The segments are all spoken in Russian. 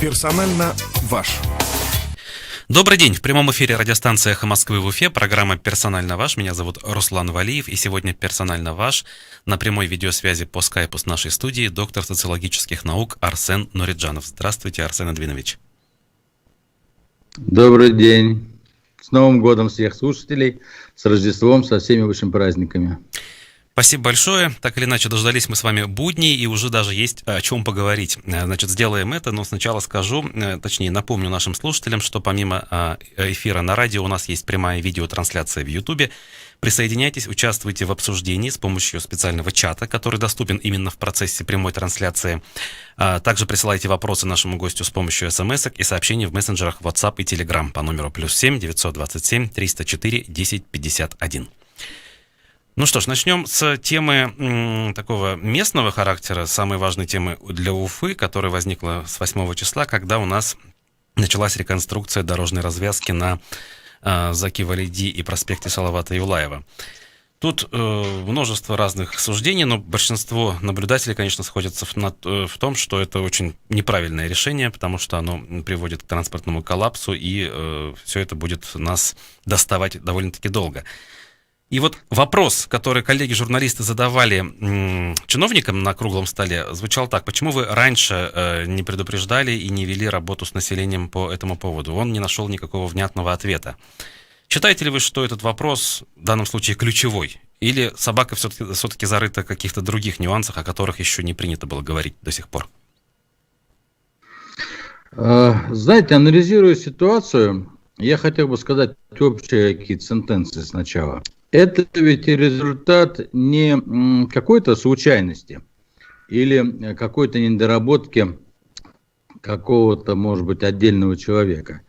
Персонально ваш. Добрый день. В прямом эфире радиостанция «Эхо Москвы» в Уфе. Программа «Персонально ваш». Меня зовут Руслан Валиев. И сегодня «Персонально ваш» на прямой видеосвязи по скайпу с нашей студией доктор социологических наук Арсен Нуриджанов. Здравствуйте, Арсен Эдвинович. Добрый день. С Новым годом всех слушателей, с Рождеством, со всеми вашими праздниками. Спасибо большое. Так или иначе, дождались мы с вами будней, и уже даже есть о чем поговорить. Значит, сделаем это, но сначала скажу, точнее, напомню нашим слушателям, что помимо эфира на радио у нас есть прямая видеотрансляция в Ютубе. Присоединяйтесь, участвуйте в обсуждении с помощью специального чата, который доступен именно в процессе прямой трансляции. Также присылайте вопросы нашему гостю с помощью смс-ок и сообщений в мессенджерах WhatsApp и Telegram по номеру +7 927 304 1051. Ну что ж, начнем с темы такого местного характера, самой важной темы для Уфы, которая возникла с 8 числа, когда у нас началась реконструкция дорожной развязки на Заки-Валиди и проспекте Салавата Юлаева. Тут множество разных суждений, но большинство наблюдателей, конечно, сходятся в том, что это очень неправильное решение, потому что оно приводит к транспортному коллапсу, и все это будет нас доставать довольно-таки долго. И вот вопрос, который коллеги-журналисты задавали чиновникам на круглом столе, звучал так: почему вы раньше не предупреждали и не вели работу с населением по этому поводу? Он не нашел никакого внятного ответа. Считаете ли вы, что этот вопрос в данном случае ключевой? Или собака все-таки зарыта в каких-то других нюансах, о которых еще не принято было говорить до сих пор? Знаете, анализируя ситуацию, я хотел бы сказать общие какие-то сентенции сначала. Это ведь результат не какой-то случайности или какой-то недоработки какого-то, может быть, отдельного человека.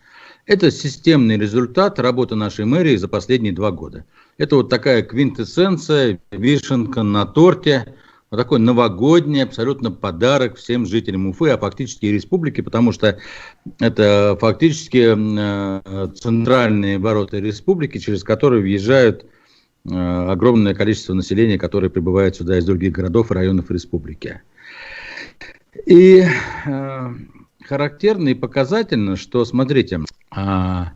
Это системный результат работы нашей мэрии за последние 2 года. Это вот такая квинтэссенция, вишенка на торте, вот такой новогодний абсолютно подарок всем жителям Уфы, а фактически и республики, потому что это фактически центральные ворота республики, через которые въезжают огромное количество населения, которое прибывает сюда из других городов и районов республики. И характерно и показательно, что, смотрите, 3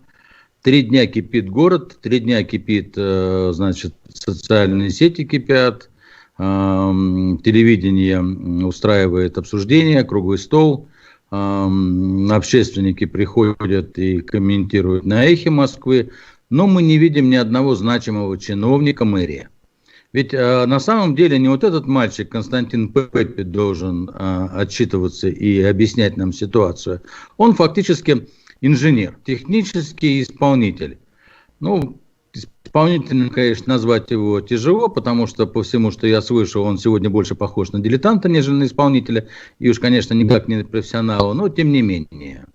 дня кипит город, 3 дня кипит, значит, социальные сети кипят, телевидение устраивает обсуждения, круглый стол, общественники приходят и комментируют на «Эхе Москвы», но мы не видим ни одного значимого чиновника мэрии. Ведь на самом деле не вот этот мальчик Константин Пеппи должен отчитываться и объяснять нам ситуацию. Он фактически инженер, технический исполнитель. Ну, исполнителем, конечно, назвать его тяжело, потому что по всему, что я слышал, он сегодня больше похож на дилетанта, нежели на исполнителя. И уж, конечно, никак не на профессионала, но тем не менее.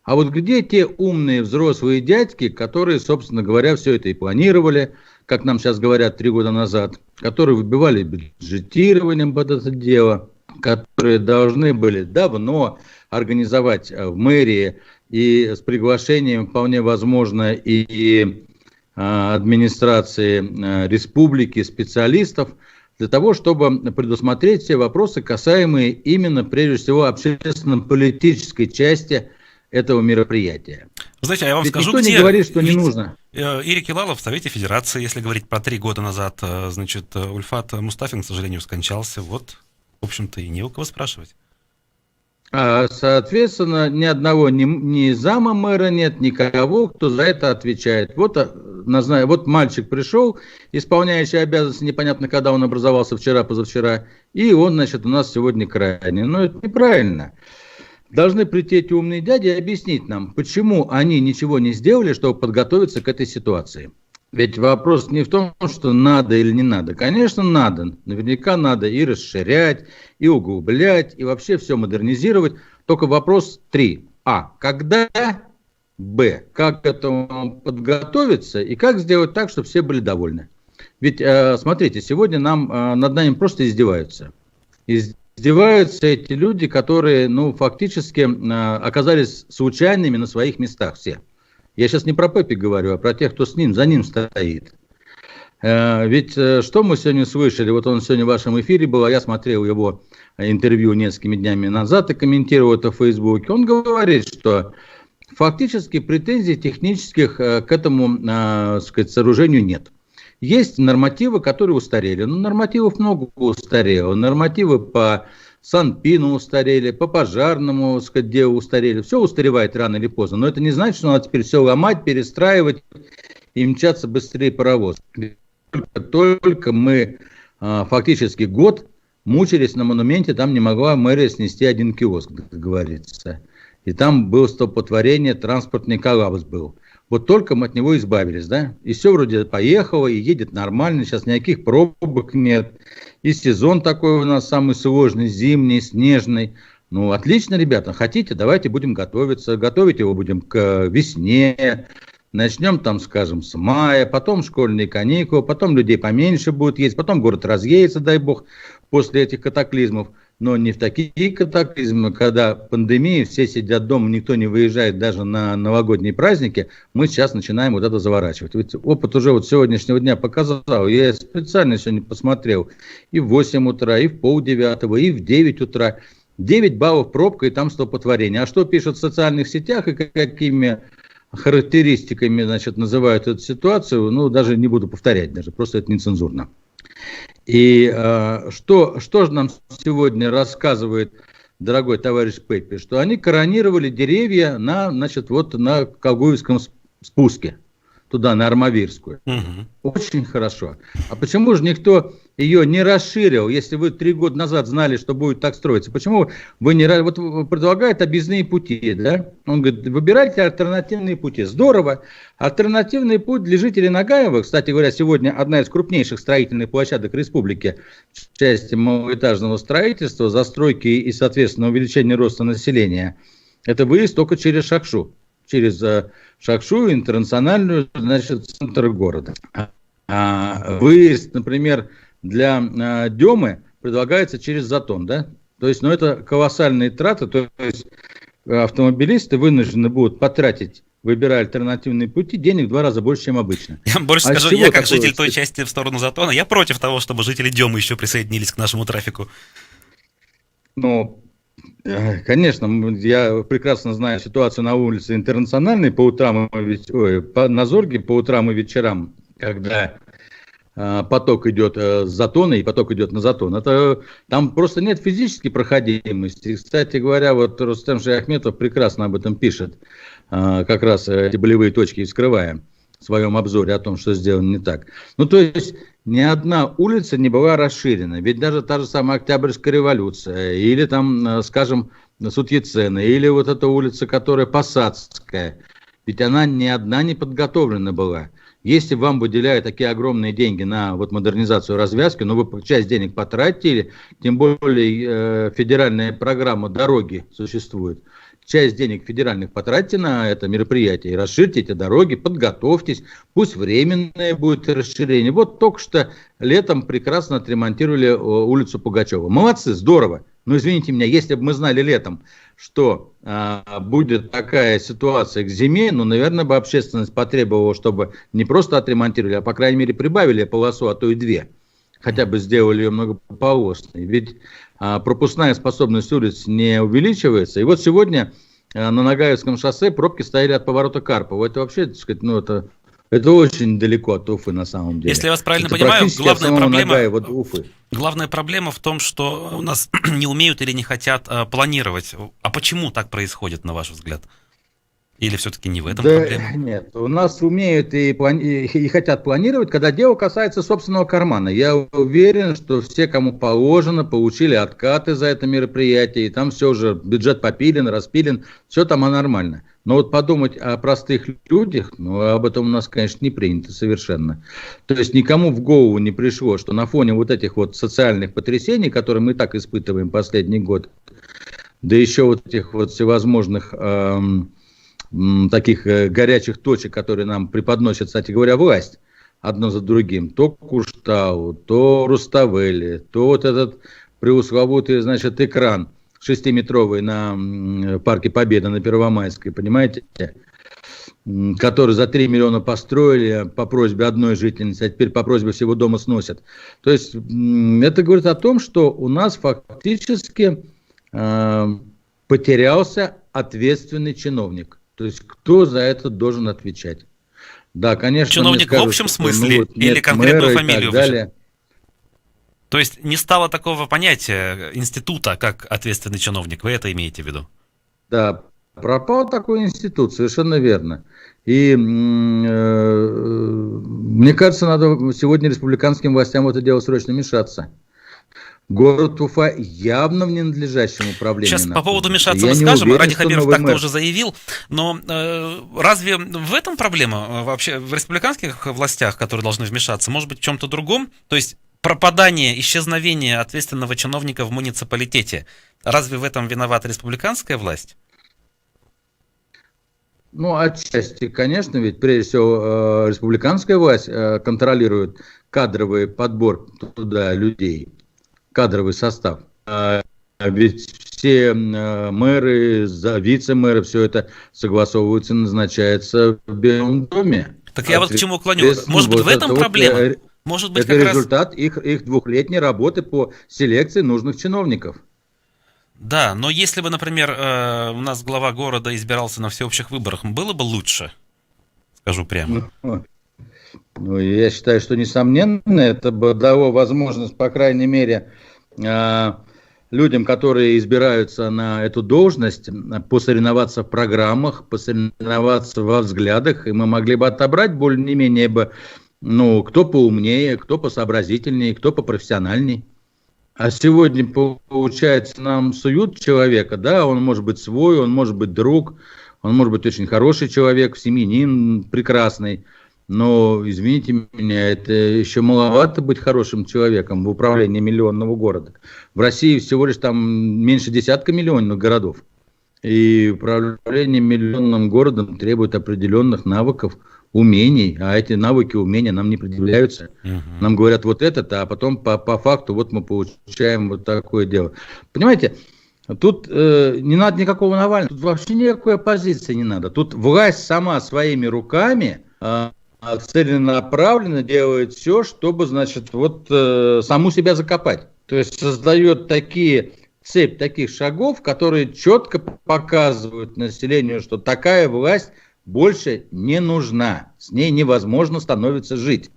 А вот где те умные взрослые дядьки, которые, собственно говоря, все это и планировали, как нам сейчас говорят 3 года назад, которые выбивали бюджетированием под это дело, которые должны были давно организовать в мэрии и с приглашением, вполне возможно, и администрации республики, специалистов, для того, чтобы предусмотреть все вопросы, касаемые именно, прежде всего, общественно-политической части этого мероприятия. Знаете, я вам ведь скажу, никто где... не говорит, что не нужно. Ирик Илалов в Совете Федерации, если говорить про 3 года назад, значит, Ульфат Мустафин, к сожалению, скончался. Вот, в общем-то, и не у кого спрашивать. Соответственно, ни одного, ни зама мэра нет, никого, кто за это отвечает. Вот мальчик пришел, исполняющий обязанности, непонятно, когда он образовался, вчера, позавчера, и он, значит, у нас сегодня крайний. Но это неправильно. Должны прийти эти умные дяди и объяснить нам, почему они ничего не сделали, чтобы подготовиться к этой ситуации. Ведь вопрос не в том, что надо или не надо. Конечно, надо. Наверняка надо и расширять, и углублять, и вообще все модернизировать. Только вопрос 3. А. Когда? Б. Как к этому подготовиться и как сделать так, чтобы все были довольны. Ведь, смотрите, сегодня над нами просто издеваются. Издеваются эти люди, которые, фактически оказались случайными на своих местах все. Я сейчас не про Пеппи говорю, а про тех, кто за ним стоит. Ведь что мы сегодня слышали, вот он сегодня в вашем эфире был, а я смотрел его интервью несколькими днями назад и комментировал это в Фейсбуке, он говорит, что фактически претензий технических к этому, так сказать, сооружению нет. Есть нормативы, которые устарели. Но нормативов много устарело. Нормативы по Санпину устарели, по пожарному, так сказать, делу устарели. Все устаревает рано или поздно. Но это не значит, что надо теперь все ломать, перестраивать и мчаться быстрее паровоз. Только мы фактически год мучились на монументе, там не могла мэрия снести один киоск, как говорится. И там было столпотворение, транспортный коллапс был. Вот только мы от него избавились, да? И все вроде поехало, и едет нормально, сейчас никаких пробок нет. И сезон такой у нас самый сложный, зимний, снежный. Ну, отлично, ребята, хотите, давайте будем готовиться. Готовить его будем к весне. Начнем там, скажем, с мая, потом школьные каникулы, потом людей поменьше будет есть, потом город разъедется, дай бог, после этих катаклизмов. Но не в такие катаклизмы, когда пандемия, все сидят дома, никто не выезжает даже на новогодние праздники, мы сейчас начинаем вот это заворачивать. Ведь опыт уже вот сегодняшнего дня показал, я специально сегодня посмотрел, и в 8 утра, и в 8:30, и в 9 утра. 9 баллов пробка, и там столпотворение. А что пишут в социальных сетях и какими характеристиками, значит, называют эту ситуацию, ну, даже не буду повторять, даже просто это нецензурно. И что же нам сегодня рассказывает дорогой товарищ Пеппи, что они коронировали деревья на, значит, вот на Колгуевском спуске, туда, на Армавирскую. Угу. Очень хорошо. А почему же никто ее не расширил, если вы 3 года назад знали, что будет так строиться? Почему вы не... Вот предлагают объездные пути, да? Он говорит, выбирайте альтернативные пути. Здорово. Альтернативный путь для жителей Нагаева, кстати говоря, сегодня одна из крупнейших строительных площадок республики в части малоэтажного строительства, застройки и, соответственно, увеличения роста населения. Это выезд только через Шакшу. Через Шакшу, интернациональную, значит, центр города. Выезд, например, для Демы предлагается через Затон, да? То есть, ну, это колоссальные траты, то есть автомобилисты вынуждены будут потратить, выбирая альтернативные пути, денег в 2 раза больше, чем обычно. Я больше скажу, я как житель той части в сторону Затона, я против того, чтобы жители Демы еще присоединились к нашему трафику. Ну, конечно, я прекрасно знаю ситуацию на улице Интернациональной по утрам, на Зорге по утрам и вечерам, когда поток идет с Затона и поток идет на Затон. Это, там просто нет физической проходимости. Кстати говоря, вот Рустем Шаяхметов прекрасно об этом пишет, как раз эти болевые точки скрывая в своем обзоре о том, что сделано не так. Ну, то есть, ни одна улица не была расширена. Ведь даже та же самая Октябрьская революция, или там, скажем, Сутьяцена, или вот эта улица, которая Посадская, ведь она ни одна не подготовлена была. Если вам выделяют такие огромные деньги на вот модернизацию развязки, но вы часть денег потратили, тем более федеральная программа «Дороги» существует, часть денег федеральных потратьте на это мероприятие и расширьте эти дороги, подготовьтесь, пусть временное будет расширение. Вот только что летом прекрасно отремонтировали улицу Пугачева. Молодцы, здорово. Но извините меня, если бы мы знали летом, что будет такая ситуация к зиме, ну, наверное, бы общественность потребовала, чтобы не просто отремонтировали, а, по крайней мере, прибавили полосу, а то и 2. Хотя бы сделали ее многополосной. Ведь пропускная способность улиц не увеличивается. И вот сегодня на Нагаевском шоссе пробки стояли от поворота Карпова. Это вообще, так сказать, ну, это очень далеко от Уфы на самом деле. Если я вас правильно понимаю, главная проблема в том, что у нас не умеют или не хотят планировать. А почему так происходит, на ваш взгляд? Или все-таки не в этом проблема? Нет, у нас умеют и хотят планировать, когда дело касается собственного кармана. Я уверен, что все, кому положено, получили откаты за это мероприятие, и там все уже, бюджет попилен, распилен, все там нормально. Но вот подумать о простых людях, ну, об этом у нас, конечно, не принято совершенно. То есть никому в голову не пришло, что на фоне вот этих вот социальных потрясений, которые мы так испытываем последний год, да еще вот этих вот всевозможных таких горячих точек, которые нам преподносит, кстати говоря, власть, одно за другим. То Куштау, то Руставели, то вот этот преусловутый, значит, экран 6-метровый на Парке Победы, на Первомайской, понимаете? который за 3 миллиона построили по просьбе одной жительницы, а теперь по просьбе всего дома сносят. То есть это говорит о том, что у нас фактически потерялся ответственный чиновник. То есть кто за это должен отвечать? Да, конечно. Чиновник скажут, в общем что, смысле или конкретную фамилию? Далее. То есть не стало такого понятия института, как ответственный чиновник. Вы это имеете в виду? Да, пропал такой институт, совершенно верно. И мне кажется, надо сегодня республиканским властям в это дело срочно мешаться. Город Уфа явно в ненадлежащем управлении. Сейчас находится. по поводу мешаться мы скажем, Ради Хабиров так-то уже заявил, но разве в этом проблема вообще в республиканских властях, которые должны вмешаться, может быть в чем-то другом? То есть пропадание, исчезновение ответственного чиновника в муниципалитете, разве в этом виновата республиканская власть? Ну, отчасти, конечно, ведь прежде всего республиканская власть контролирует кадровый подбор туда людей, кадровый состав. Ведь все мэры, вице-мэры, все это согласовывается, назначается в Белом доме. Так я вот к чему клоню. Может быть, в этом проблема? Может быть, это результат их двухлетней работы по селекции нужных чиновников. Да, но если бы, например, у нас глава города избирался на всеобщих выборах, было бы лучше, скажу прямо. Ну, я считаю, что, несомненно, это бы дало возможность, по крайней мере, людям, которые избираются на эту должность, посоревноваться в программах, посоревноваться во взглядах, и мы могли бы отобрать более-менее бы, ну, кто поумнее, кто посообразительнее, кто попрофессиональней. А сегодня, получается, нам суют человека, да, он может быть свой, он может быть друг, он может быть очень хороший человек, семьянин прекрасный, но, извините меня, это еще маловато быть хорошим человеком в управлении миллионного города. В России всего лишь там меньше 10 миллионов городов, и управление миллионным городом требует определенных навыков, умений, а эти навыки, умения нам не предъявляются. Нам говорят вот это, а потом по факту вот мы получаем вот такое дело. Понимаете, тут не надо никакого Навального, тут вообще никакой оппозиции не надо. Тут власть сама своими руками целенаправленно делает все, чтобы, значит, вот саму себя закопать. То есть создает цепь таких шагов, которые четко показывают населению, что такая власть больше не нужна, с ней невозможно становится жить.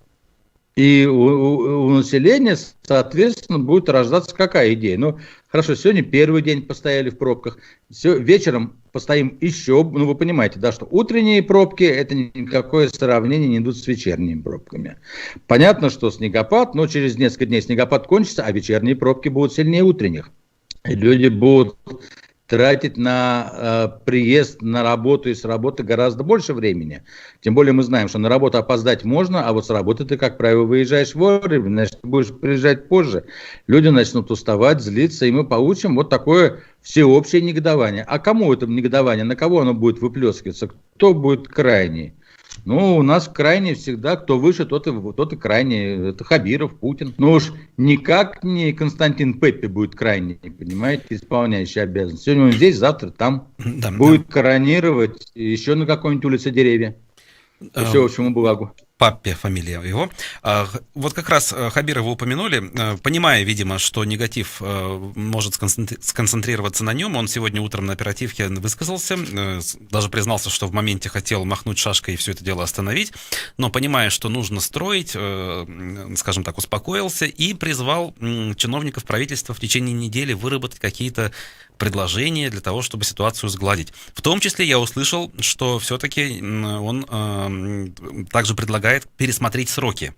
И у населения, соответственно, будет рождаться какая идея? Ну, хорошо, сегодня первый день постояли в пробках, вечером постоим еще, ну, вы понимаете, да, что утренние пробки, это никакое сравнение не идут с вечерними пробками. Понятно, что снегопад, но через несколько дней снегопад кончится, а вечерние пробки будут сильнее утренних. И люди будут тратить на приезд на работу и с работы гораздо больше времени. Тем более мы знаем, что на работу опоздать можно, а вот с работы ты, как правило, выезжаешь вовремя, значит, ты будешь приезжать позже. Люди начнут уставать, злиться, и мы получим вот такое всеобщее негодование. А кому это негодование, на кого оно будет выплескиваться? Кто будет крайний? Ну, у нас крайний всегда, кто выше, тот и крайний. Это Хабиров, Путин. Ну уж никак не Константин Пеппи будет крайний, понимаете, исполняющий обязанности. Сегодня он здесь, завтра там. Да, будет коронировать еще на какой-нибудь улице деревья. По всеобщему благу. Паппе фамилия его. Вот как раз Хабирова упомянули, понимая, видимо, что негатив может сконцентрироваться на нем, он сегодня утром на оперативке высказался, даже признался, что в моменте хотел махнуть шашкой и все это дело остановить, но понимая, что нужно строить, скажем так, успокоился и призвал чиновников правительства в течение недели выработать какие-то предложения для того, чтобы ситуацию сгладить. В том числе я услышал, что все-таки он также предлагает пересмотреть сроки.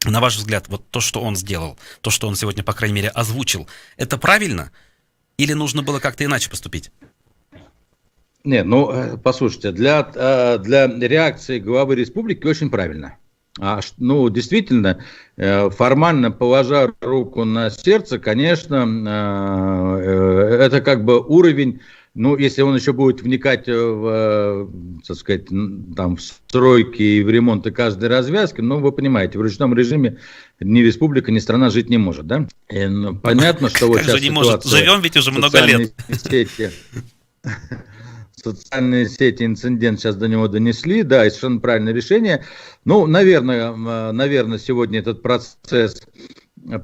На ваш взгляд, вот то, что он сделал, то, что он сегодня, по крайней мере, озвучил, это правильно? Или нужно было как-то иначе поступить? Не, ну, послушайте, для реакции главы республики очень правильно. Ну, действительно, формально положа руку на сердце, конечно, это как бы уровень, ну, если он еще будет вникать так сказать, там, в стройки и в ремонты каждой развязки, ну, вы понимаете, в ручном режиме ни республика, ни страна жить не может, да? Ну, понятно, что вот сейчас ситуация... Живем ведь уже много лет. социальные сети инцидент сейчас до него донесли, да, и совершенно правильное решение. Ну, наверное, сегодня этот процесс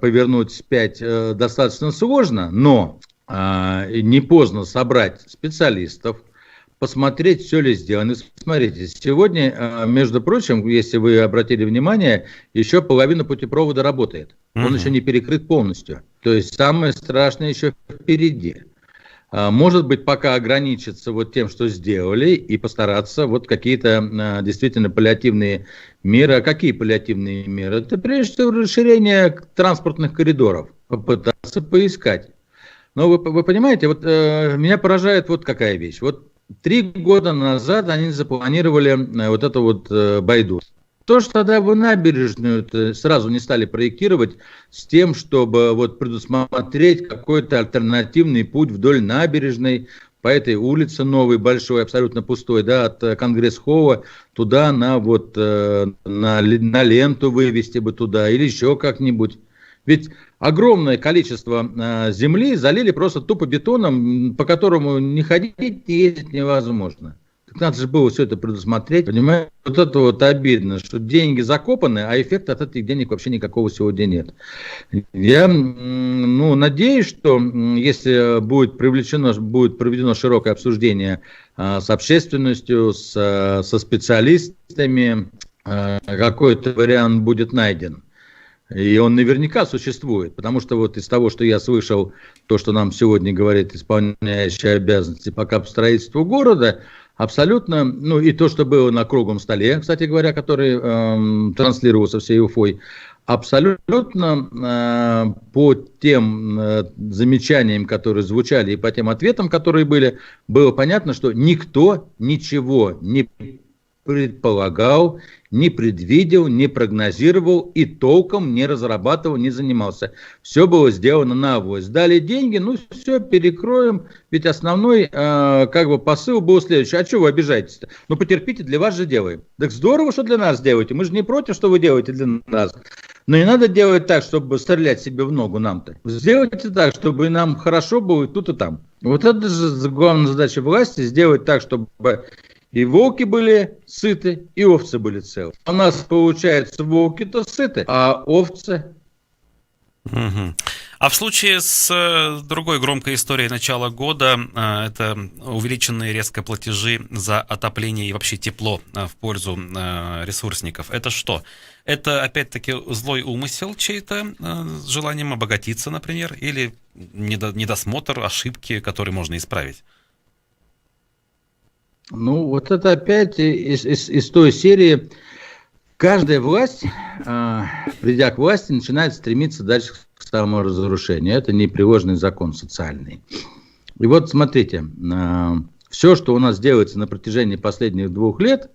повернуть вспять достаточно сложно, но не поздно собрать специалистов, посмотреть, все ли сделано. Смотрите, сегодня, между прочим, если вы обратили внимание, еще половина путепровода работает. Он еще не перекрыт полностью. То есть самое страшное еще впереди. Может быть, пока ограничиться вот тем, что сделали, и постараться вот какие-то действительно паллиативные меры. А какие паллиативные меры? Это прежде всего расширение транспортных коридоров. Попытаться поискать. Но вы понимаете, вот меня поражает вот какая вещь. Вот 3 года назад они запланировали вот эту вот байду. То, что тогда вы набережную сразу не стали проектировать с тем, чтобы вот предусмотреть какой-то альтернативный путь вдоль набережной, по этой улице новой, большой, абсолютно пустой, да, от Конгресс-холла туда на ленту вывести бы туда или еще как-нибудь. Ведь огромное количество земли залили просто тупо бетоном, по которому не ходить, не ездить невозможно. Так надо же было все это предусмотреть, понимаете? Вот это вот обидно, что деньги закопаны, а эффекта от этих денег вообще никакого сегодня нет. Я надеюсь, что если будет проведено широкое обсуждение с общественностью, со специалистами, какой-то вариант будет найден. И он наверняка существует, потому что вот из того, что я слышал, то, что нам сегодня говорит исполняющий обязанности по капстроительству города, абсолютно, и то, что было на круглом столе, кстати говоря, который транслировался всей Уфой, абсолютно по тем замечаниям, которые звучали, и по тем ответам, которые были, было понятно, что никто ничего не предполагал, не предвидел, не прогнозировал и толком не разрабатывал, не занимался. Все было сделано на авось. Дали деньги, все, перекроем. Ведь основной посыл был следующий. А что вы обижаетесь-то? Потерпите, для вас же делаем. Так здорово, что для нас делаете. Мы же не против, что вы делаете для нас. Но не надо делать так, чтобы стрелять себе в ногу нам-то. Сделайте так, чтобы нам хорошо было и тут, и там. Вот это же главная задача власти, сделать так, чтобы и волки были сыты, и овцы были целы. У нас, получается, волки-то сыты, а овцы... Угу. А в случае с другой громкой историей начала года, это увеличенные резко платежи за отопление и вообще тепло в пользу ресурсников. Это что? Это опять-таки злой умысел чей-то с желанием обогатиться, например, или недосмотр, ошибки, которые можно исправить? Вот это опять из той серии. Каждая власть, придя к власти, начинает стремиться дальше к саморазрушению. Это непреложный закон социальный. И вот смотрите, все, что у нас делается на протяжении последних 2 лет,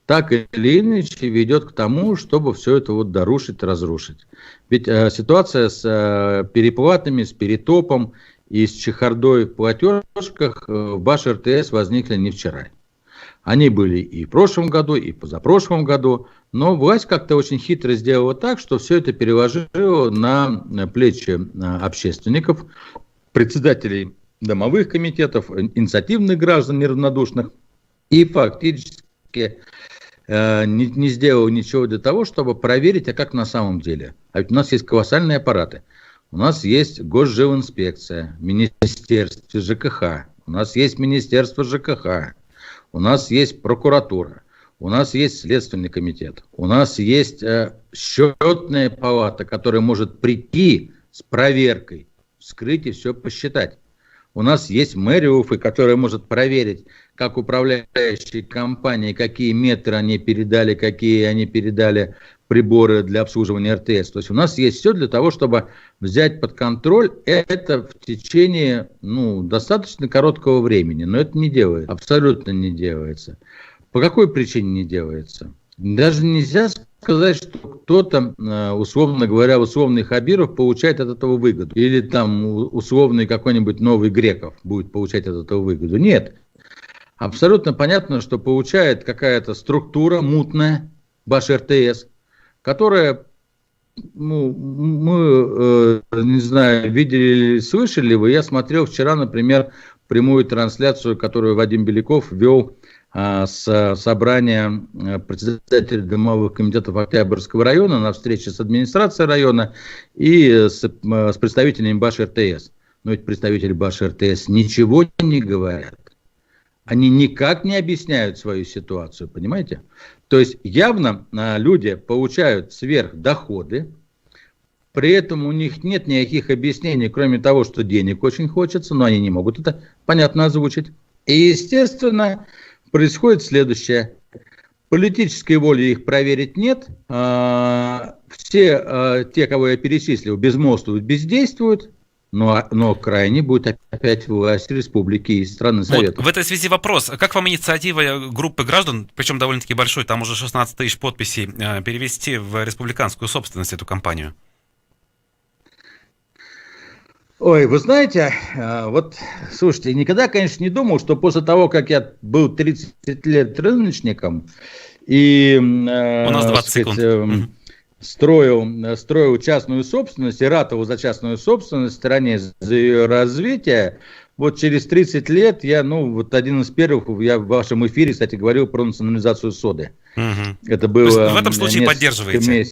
так или иначе ведет к тому, чтобы все это вот дорушить, разрушить. Ведь ситуация с переплатами, с перетопом и с чехардой в платежках в Баш-РТС возникли не вчера. Они были и в прошлом году, и позапрошлом году, но власть как-то очень хитро сделала так, что все это переложила на плечи общественников, председателей домовых комитетов, инициативных граждан неравнодушных, и фактически не сделала ничего для того, чтобы проверить, а как на самом деле. А ведь у нас есть колоссальные аппараты. У нас есть Госжилинспекция, Министерство ЖКХ, у нас есть Министерство ЖКХ, у нас есть прокуратура, у нас есть Следственный комитет, у нас есть счетная палата, которая может прийти с проверкой, вскрыть и все посчитать. У нас есть мэрия Уфы, которая может проверить, как управляющие компании, какие метры они передали, какие они передали приборы для обслуживания РТС. То есть у нас есть все для того, чтобы взять под контроль это в течение достаточно короткого времени. Но это не делается, абсолютно не делается. По какой причине не делается? Даже нельзя сказать, что кто-то, условно говоря, условный Хабиров получает от этого выгоду. Или там условный какой-нибудь новый Греков будет получать от этого выгоду. Нет. Абсолютно понятно, что получает какая-то структура мутная, Баш-РТС, которая, мы, не знаю, видели или слышали вы, я смотрел вчера, например, прямую трансляцию, которую Вадим Беляков вел с собрания председателей домовых комитетов Октябрьского района на встрече с администрацией района и с представителями БАШ-РТС. Но ведь представители БАШ-РТС ничего не говорят. Они никак не объясняют свою ситуацию, понимаете? То есть явно люди получают сверхдоходы, при этом у них нет никаких объяснений, кроме того, что денег очень хочется, но они не могут это понятно озвучить. И, естественно, происходит следующее. Политической воли их проверить нет. Все те, кого я перечислил, безмолвствуют, бездействуют. Но крайне будет опять власть республики и страны Совета. Вот, в этой связи вопрос. Как вам инициатива группы граждан, причем довольно-таки большой, там уже 16 тысяч подписей, перевести в республиканскую собственность эту компанию? Ой, вы знаете, вот, слушайте, никогда, конечно, не думал, что после того, как я был 30 лет рыночником и у нас 20 секунд. Строил частную собственность и ратовал за частную собственность в стране, за ее развитие, вот через 30 лет я, вот один из первых, я в вашем эфире, кстати, говорил про национализацию соды. Это было в этом случае поддерживаете?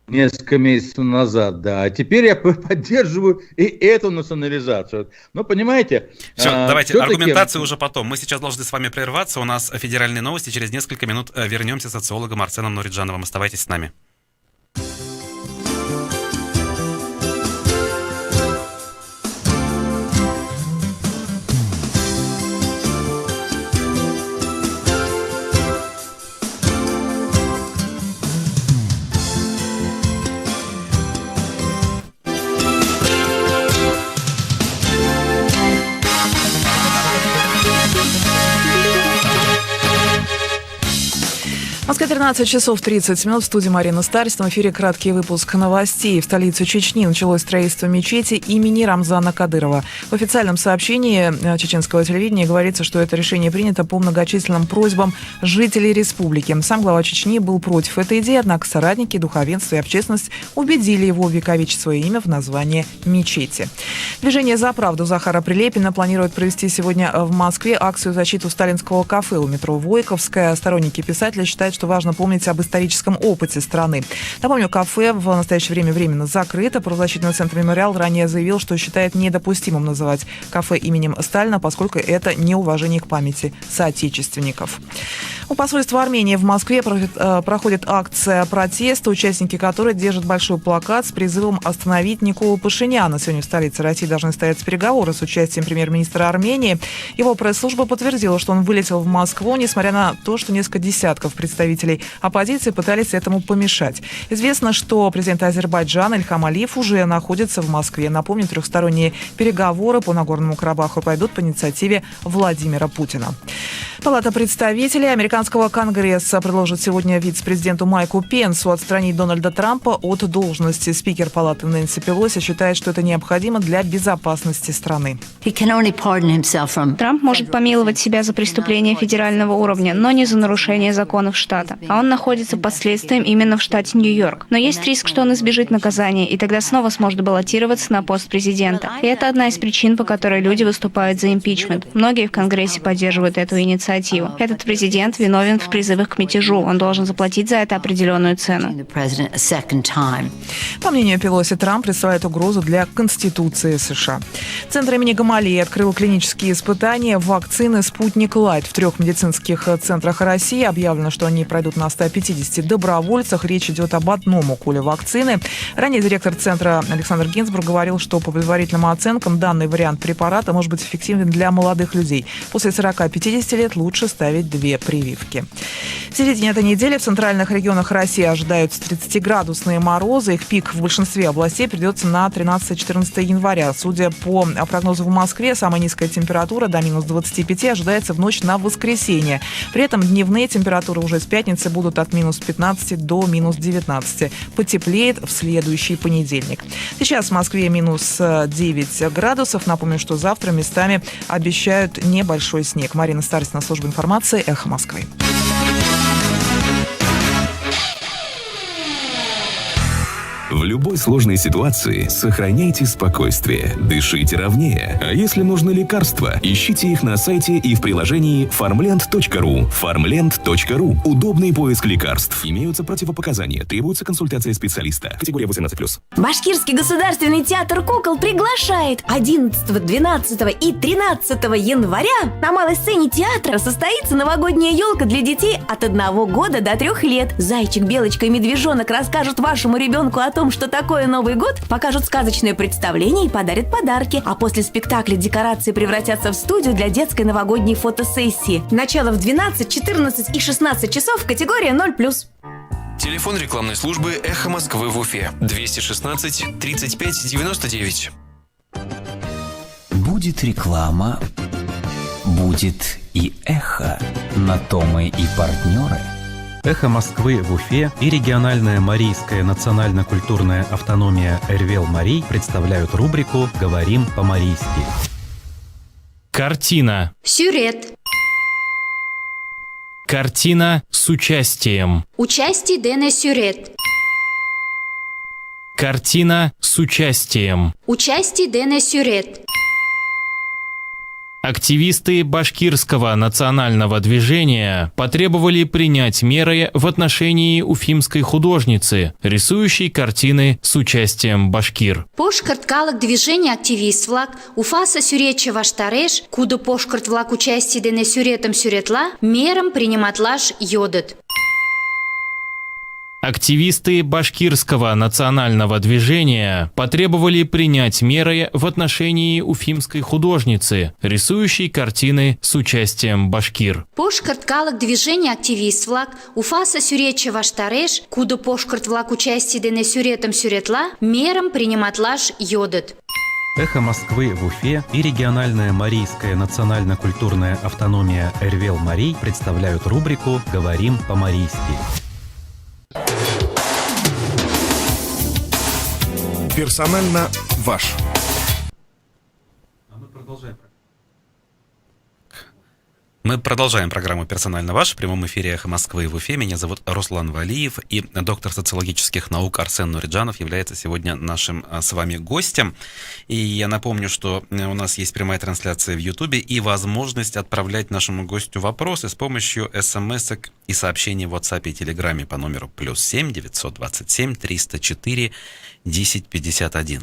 Несколько месяцев назад, да. А теперь я поддерживаю и эту национализацию. Но понимаете... Все, давайте, аргументацию уже потом. Мы сейчас должны с вами прерваться. У нас федеральные новости. Через несколько минут вернемся с социологом Арсеном Нуриджановым. Оставайтесь с нами. В Москве 13 часов 30 минут. В студии Марина Старостина. В эфире краткий выпуск новостей. В столице Чечни началось строительство мечети имени Рамзана Кадырова. В официальном сообщении чеченского телевидения говорится, что это решение принято по многочисленным просьбам жителей республики. Сам глава Чечни был против этой идеи, однако соратники, духовенство и общественность убедили его увековечить свое имя в названии мечети. Движение «За правду» Захара Прилепина планирует провести сегодня в Москве акцию в защиту сталинского кафе у метро Войковская. Сторонники писателя считают, что важно помнить об историческом опыте страны. Напомню, кафе в настоящее время временно закрыто. Правозащитный центр «Мемориал» ранее заявил, что считает недопустимым называть кафе именем Сталина, поскольку это неуважение к памяти соотечественников. У посольства Армении в Москве проходит акция протеста, участники которой держат большой плакат с призывом остановить Николу Пашиняна. Сегодня в столице России должны состояться переговоры с участием премьер-министра Армении. Его пресс-служба подтвердила, что он вылетел в Москву, несмотря на то, что несколько десятков представителей оппозиции пытались этому помешать. Известно, что президент Азербайджана Ильхам Алиев уже находится в Москве. Напомню, трехсторонние переговоры по Нагорному Карабаху пойдут по инициативе Владимира Путина. Палата представителей американского Конгресса предложит сегодня вице-президенту Майку Пенсу отстранить Дональда Трампа от должности. Спикер Палаты Нэнси Пелоси считает, что это необходимо для безопасности страны. Трамп может помиловать себя за преступления федерального уровня, но не за нарушение законов штата. А он находится под следствием именно в штате Нью-Йорк. Но есть риск, что он избежит наказания, и тогда снова сможет баллотироваться на пост президента. И это одна из причин, по которой люди выступают за импичмент. Многие в Конгрессе поддерживают эту инициативу. Этот президент виновен в призывах к мятежу. Он должен заплатить за это определенную цену. По мнению Пелоси, Трамп представляет угрозу для Конституции США. Центр имени Гамалеи открыл клинические испытания вакцины «Спутник Лайт» в 3 медицинских центрах России. Объявлено, что они пройдут на 150 добровольцах. Речь идет об одном уколе вакцины. Ранее директор центра Александр Гинзбург говорил, что по предварительным оценкам данный вариант препарата может быть эффективен для молодых людей. После 40-50 лет лучше ставить 2 прививки. В середине этой недели в центральных регионах России ожидаются 30-градусные морозы. Их пик в большинстве областей придется на 13-14 января. Судя по прогнозу в Москве, самая низкая температура до минус 25 ожидается в ночь на воскресенье. При этом дневные температуры уже с пятницы будут от минус 15 до минус 19. Потеплеет в следующий понедельник. Сейчас в Москве минус 9 градусов. Напомню, что завтра местами обещают небольшой снег. Марина Старостина, служба информации, Эхо Москвы. В любой сложной ситуации сохраняйте спокойствие, дышите ровнее. А если нужны лекарства, ищите их на сайте и в приложении farmland.ru. farmland.ru. Удобный поиск лекарств. Имеются противопоказания. Требуется консультация специалиста. Категория 18+. Башкирский государственный театр кукол приглашает 11, 12 и 13 января на малой сцене театра состоится новогодняя елка для детей от 1 года до 3 лет. Зайчик, белочка и медвежонок расскажут вашему ребенку о том, что такое Новый год, покажут сказочное представление и подарят подарки. А после спектакля декорации превратятся в студию для детской новогодней фотосессии. Начало в 12, 14 и 16 часов, категория 0+. Телефон рекламной службы «Эхо Москвы» в Уфе. 216 35 99. Будет реклама, будет и эхо. На то мы и партнеры. «Эхо Москвы» в Уфе и региональная Марийская национально-культурная автономия Эрвел-Марий представляют рубрику «Говорим по-марийски». Картина. Сюрет. Картина с участием. Участие Дене Сюрет. Картина с участием. Участие Дене Сюрет. Активисты башкирского национального движения потребовали принять меры в отношении уфимской художницы, рисующей картины с участием башкир. Пошкарт калак движение активист влак, уфаса сюретче ваштареш, куда пошкарт влак участие Дене Сюретом сюретла, мерам приниматлаш йодат. Активисты башкирского национального движения потребовали принять меры в отношении уфимской художницы, рисующей картины с участием башкир. Пошкарт калак движение активист влак, уфаса сюретче ваштареш, куда пошкарт влак участие Дене Сюретом сюретла, мерам приниматлаш йодат. «Эхо Москвы» в Уфе и региональная Марийская национально-культурная автономия Эрвел-Марий представляют рубрику «Говорим по-марийски». Персонально ваш. Мы продолжаем программу «Персонально ваш» в прямом эфире «Эхо Москвы» в Уфе. Меня зовут Руслан Валиев, и доктор социологических наук Арсен Нуриджанов является сегодня нашим с вами гостем. И я напомню, что у нас есть прямая трансляция в Ютубе и возможность отправлять нашему гостю вопросы с помощью смс-ок и сообщений в WhatsApp и Телеграме по номеру +7 927 304 1051.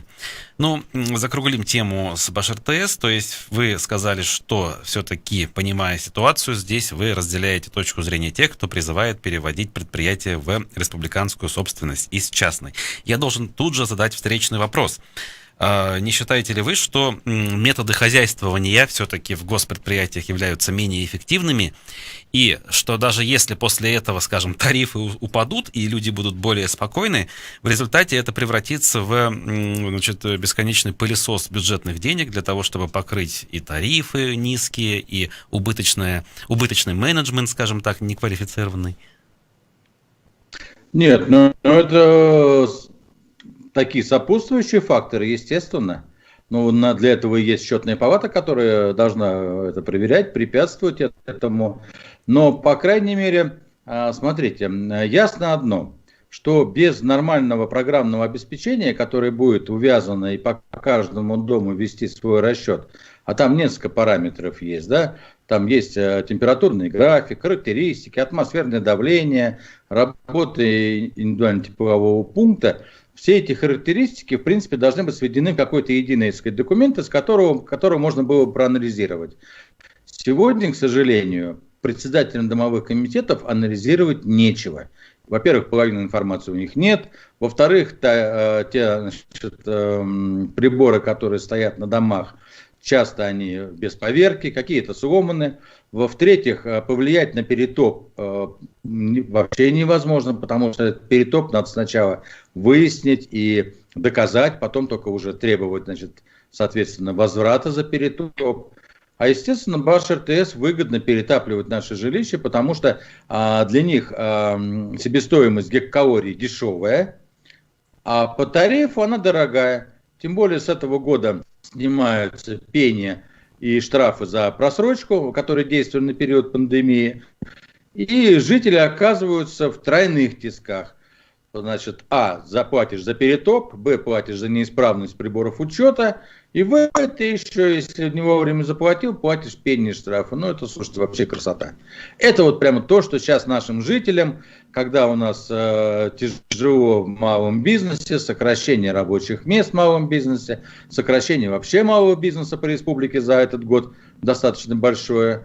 Ну, закруглим тему с БашРТС. То есть вы сказали, что все-таки, понимая ситуацию, здесь вы разделяете точку зрения тех, кто призывает переводить предприятие в республиканскую собственность из частной. Я должен тут же задать встречный вопрос. Не считаете ли вы, что методы хозяйствования все-таки в госпредприятиях являются менее эффективными, и что даже если после этого, скажем, тарифы упадут и люди будут более спокойны, в результате это превратится в, значит, бесконечный пылесос бюджетных денег для того, чтобы покрыть и тарифы низкие, и убыточный менеджмент, скажем так, неквалифицированный? Нет, ну это... Такие сопутствующие факторы, естественно. Но для этого есть счетная палата, которая должна это проверять, препятствовать этому. Но, по крайней мере, смотрите, ясно одно, что без нормального программного обеспечения, которое будет увязано и по каждому дому вести свой расчет, а там несколько параметров есть, да, там есть температурный график, характеристики, атмосферное давление, работы индивидуального теплового пункта. Все эти характеристики, в принципе, должны быть сведены в какой-то единый, сказать, документ, из которого можно было бы проанализировать. Сегодня, к сожалению, председателям домовых комитетов анализировать нечего. Во-первых, половины информации у них нет. Во-вторых, те приборы, которые стоят на домах, часто они без поверки, какие-то сломаны. В-третьих, повлиять на перетоп вообще невозможно, потому что этот перетоп надо сначала выяснить и доказать, потом только уже требовать, значит, соответственно, возврата за перетоп. А, естественно, БашРТС выгодно перетапливать наши жилища, потому что для них себестоимость гигакалорий дешевая, а по тарифу она дорогая. Тем более с этого года снимаются пени и штрафы за просрочку, которые действовали на период пандемии, и жители оказываются в тройных тисках. значит, заплатишь за перетоп, платишь за неисправность приборов учета, и ты еще, если не вовремя заплатил, платишь пени штрафа. Ну, это, слушайте, вообще красота. Это вот прямо то, что сейчас нашим жителям, когда у нас тяжело в малом бизнесе, сокращение рабочих мест в малом бизнесе, сокращение вообще малого бизнеса по республике за этот год достаточно большое,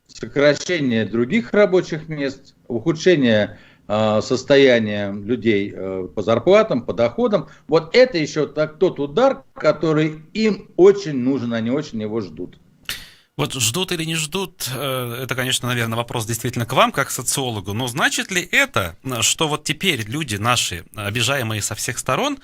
сокращение других рабочих мест, ухудшение состояния людей по зарплатам, по доходам. Вот это еще тот удар, который им очень нужен, они очень его ждут. Вот ждут или не ждут, это, конечно, наверное, вопрос действительно к вам, как социологу, но значит ли это, что вот теперь люди наши, обижаемые со всех сторон,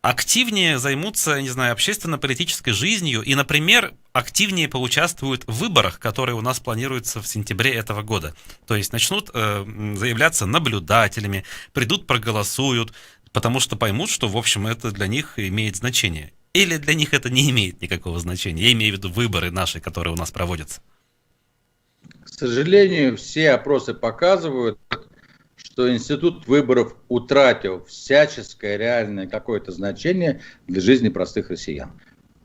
активнее займутся, не знаю, общественно-политической жизнью и, например, активнее поучаствуют в выборах, которые у нас планируются в сентябре этого года. То есть начнут заявляться наблюдателями, придут, проголосуют, потому что поймут, что, в общем, это для них имеет значение. Или для них это не имеет никакого значения? Я имею в виду выборы наши, которые у нас проводятся. К сожалению, все опросы показывают, что институт выборов утратил всяческое реальное какое-то значение для жизни простых россиян.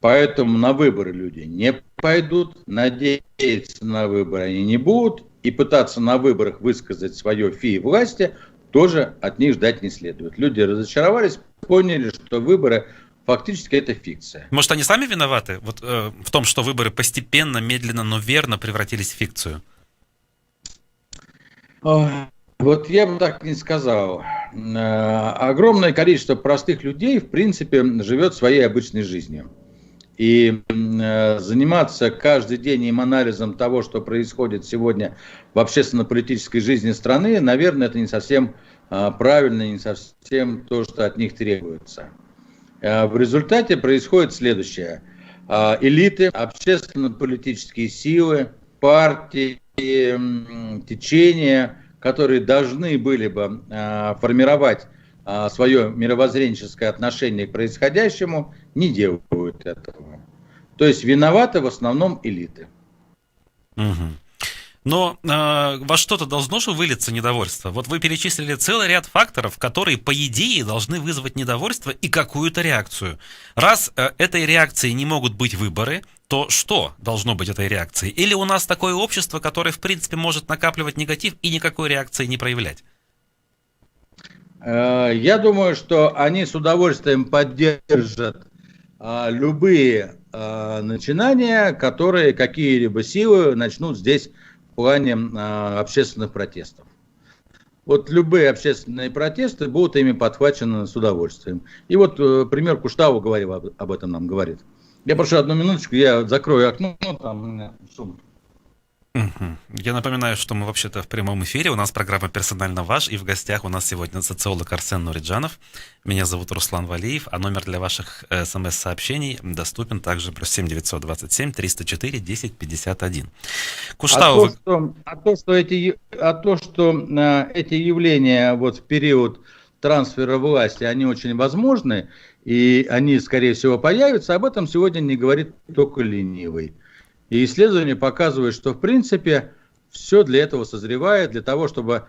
Поэтому на выборы люди не пойдут, надеяться на выборы они не будут, и пытаться на выборах высказать свое фи власти тоже от них ждать не следует. Люди разочаровались, поняли, что выборы фактически это фикция. Может, они сами виноваты в том, что выборы постепенно, медленно, но верно превратились в фикцию? Вот я бы так не сказал. Огромное количество простых людей, в принципе, живет своей обычной жизнью. И заниматься каждый день им анализом того, что происходит сегодня в общественно-политической жизни страны, наверное, это не совсем правильно, не совсем то, что от них требуется. В результате происходит следующее. Элиты, общественно-политические силы, партии, течения, которые должны были бы формировать свое мировоззренческое отношение к происходящему, не делают этого. То есть виноваты в основном элиты. Угу. Но во что-то должно же вылиться недовольство. Вот вы перечислили целый ряд факторов, которые, по идее, должны вызвать недовольство и какую-то реакцию. Раз этой реакцией не могут быть выборы, то что должно быть этой реакцией? Или у нас такое общество, которое, в принципе, может накапливать негатив и никакой реакции не проявлять? Я думаю, что они с удовольствием поддержат любые начинания, которые какие-либо силы начнут здесь в плане общественных протестов. Вот любые общественные протесты будут ими подхвачены с удовольствием. И вот пример Куштау говорил об этом нам говорит. Я прошу одну минуточку, я закрою окно, там у меня шум. Я напоминаю, что мы вообще-то в прямом эфире. У нас программа «Персонально ваш», и в гостях у нас сегодня социолог Арсен Нуриджанов. Меня зовут Руслан Валиев, а номер для ваших смс-сообщений доступен также +7 927 304 1051. Куштау, то, что эти явления вот в период трансфера власти, они очень возможны, и они, скорее всего, появятся, об этом сегодня не говорит только ленивый. И исследования показывают, что, в принципе, все для этого созревает, для того, чтобы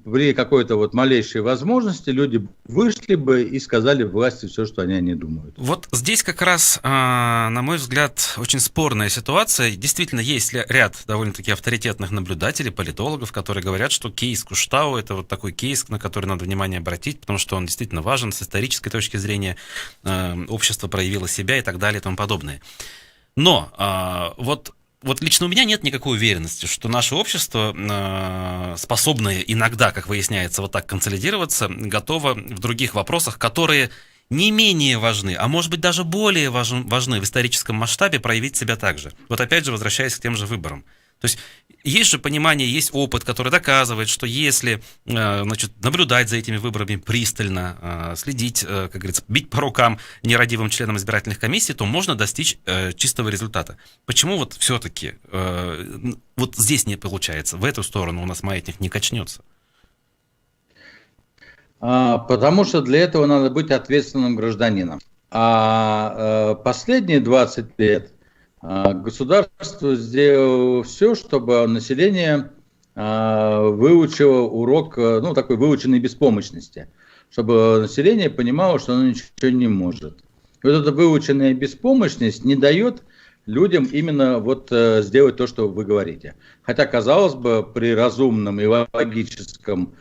при какой-то вот малейшей возможности люди вышли бы и сказали власти все, что они о ней думают. Вот здесь как раз, на мой взгляд, очень спорная ситуация. Действительно, есть ряд довольно-таки авторитетных наблюдателей, политологов, которые говорят, что кейс Куштау – это вот такой кейс, на который надо внимание обратить, потому что он действительно важен с исторической точки зрения, общество проявило себя и так далее и тому подобное. Но вот лично у меня нет никакой уверенности, что наше общество, способное иногда, как выясняется, вот так консолидироваться, готово в других вопросах, которые не менее важны, а может быть даже более важны в историческом масштабе, проявить себя также. Вот опять же, возвращаясь к тем же выборам. То есть есть же понимание, есть опыт, который доказывает, что если наблюдать за этими выборами пристально, следить, как говорится, бить по рукам нерадивым членам избирательных комиссий, то можно достичь чистого результата. Почему вот все-таки вот здесь не получается, в эту сторону у нас маятник не качнется? Потому что для этого надо быть ответственным гражданином. А последние 20 лет государство сделало все, чтобы население выучило урок, такой выученной беспомощности. чтобы население понимало, что оно ничего не может. И вот эта выученная беспомощность не дает людям именно вот сделать то, что вы говорите. Хотя, казалось бы, при разумном и логическом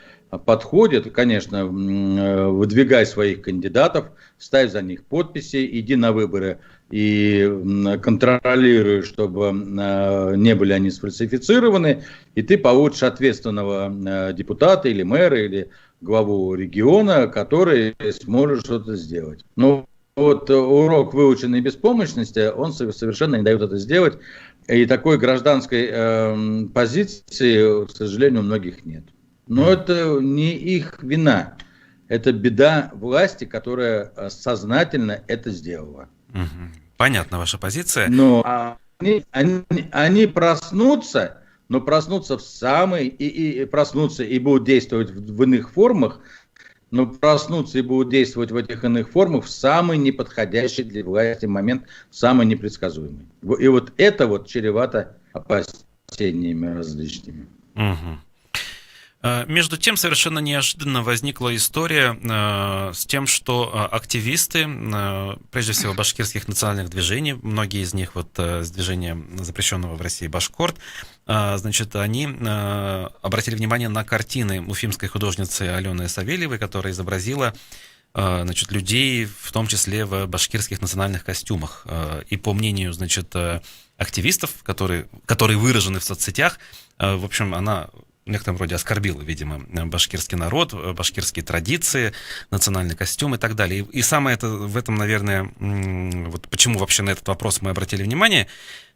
подходе, то, конечно, выдвигай своих кандидатов, ставь за них подписи, иди на выборы и контролируй, чтобы не были они сфальсифицированы, и ты получишь ответственного депутата или мэра, или главу региона, который сможет что-то сделать. Но вот урок выученной беспомощности, он совершенно не дает это сделать, и такой гражданской позиции, к сожалению, у многих нет. Но это не их вина, это беда власти, которая сознательно это сделала. Понятна ваша позиция. Но они проснутся, но проснутся проснутся и будут действовать в иных формах, но проснутся и будут действовать в этих иных формах в самый неподходящий для власти момент, самый непредсказуемый. И вот это вот чревато опасениями различными. Между тем, совершенно неожиданно возникла история с тем, что активисты, прежде всего башкирских национальных движений, многие из них вот с движения запрещенного в России Башкорт, значит, они обратили внимание на картины уфимской художницы Алены Савельевой, которая изобразила, значит, людей, в том числе в башкирских национальных костюмах. И по мнению, значит, активистов, которые выражены в соцсетях, в общем, она в некотором роде оскорбила, видимо, башкирский народ, башкирские традиции, национальный костюм и так далее. И самое это в этом, наверное, вот почему вообще на этот вопрос мы обратили внимание,